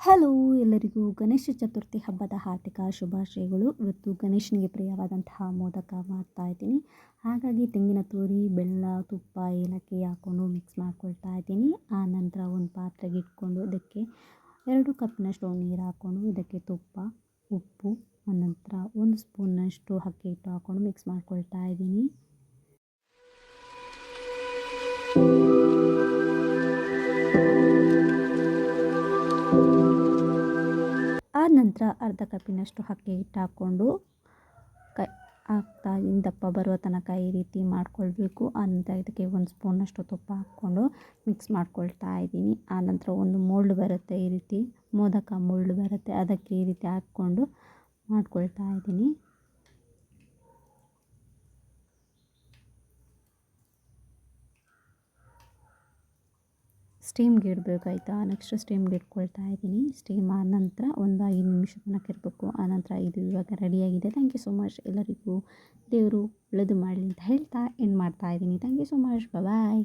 Hello ಎಲ್ಲರಿಗೂ ಗಣೇಶ ಚತುರ್ಥಿ ಹಬ್ಬದ ಹಾರ್ದಿಕ ಶುಭಾಶಯಗಳು. ಇವತ್ತು ಗಣೇಶನಿಗೆ ಪ್ರಿಯವಾದಂತಹ ಮೋದಕ ಮಾಡ್ತಾ ಇದ್ದೀನಿ. ಹಾಗಾಗಿ ತೆಂಗಿನ ತುರಿ, ಬೆಲ್ಲ, ತುಪ್ಪ, ಏಲಕ್ಕಿ ಹಾಕ್ಕೊಂಡು ಮಿಕ್ಸ್ ಮಾಡ್ಕೊಳ್ತಾ ಇದ್ದೀನಿ. ಆ ನಂತರ ಒಂದು ಪಾತ್ರೆಗೆ ಇಟ್ಕೊಂಡು ಇದಕ್ಕೆ 2 ಕಪ್ನಷ್ಟು ನೀರು ಹಾಕ್ಕೊಂಡು ಇದಕ್ಕೆ ತುಪ್ಪ, ಉಪ್ಪು, ಆನಂತರ 1 ಸ್ಪೂನ್ನಷ್ಟು ಅಕ್ಕಿ ಹಿಟ್ಟು ಹಾಕ್ಕೊಂಡು ಮಿಕ್ಸ್ ಮಾಡ್ಕೊಳ್ತಾ ಇದ್ದೀನಿ. ಆದ ನಂತರ ಅರ್ಧ ಕಪ್ಪಿನಷ್ಟು ಅಕ್ಕಿ ಹಿಟ್ಟು ಹಾಕ್ಕೊಂಡು ದಪ್ಪ ಬರುವ ತನಕ ಈ ರೀತಿ ಮಾಡ್ಕೊಳ್ಬೇಕು. ಆನಂತರ ಇದಕ್ಕೆ 1 ಸ್ಪೂನಷ್ಟು ತುಪ್ಪ ಹಾಕ್ಕೊಂಡು ಮಿಕ್ಸ್ ಮಾಡ್ಕೊಳ್ತಾ ಇದ್ದೀನಿ. ಆನಂತರ ಒಂದು ಮೋಲ್ಡ್ ಬರುತ್ತೆ, ಈ ರೀತಿ ಮೋದಕ ಮೋಲ್ಡ್ ಬರುತ್ತೆ, ಅದಕ್ಕೆ ಈ ರೀತಿ ಹಾಕ್ಕೊಂಡು ಮಾಡ್ಕೊಳ್ತಾ ಇದ್ದೀನಿ. ಸ್ಟೀಮ್ಗೆ ಇಡಬೇಕಾಯ್ತಾ. ನೆಕ್ಸ್ಟ್ ಸ್ಟೀಮ್ಗೆ ಇಟ್ಕೊಳ್ತಾ ಇದ್ದೀನಿ. ಸ್ಟೀಮ್ ಆದ ನಂತರ ಒಂದು 5 ನಿಮಿಷ ತನಕ ಇರಬೇಕು. ಆನಂತರ ಇದು ಇವಾಗ ರೆಡಿಯಾಗಿದೆ. Thank you so much. ಎಲ್ಲರಿಗೂ ದೇವರು ಒಳ್ಳೆಯದು ಮಾಡಲಿ ಅಂತ ಹೇಳ್ತಾ ಎಂಡ್ ಮಾಡ್ತಾ ಇದ್ದೀನಿ. Thank you so much. Bye.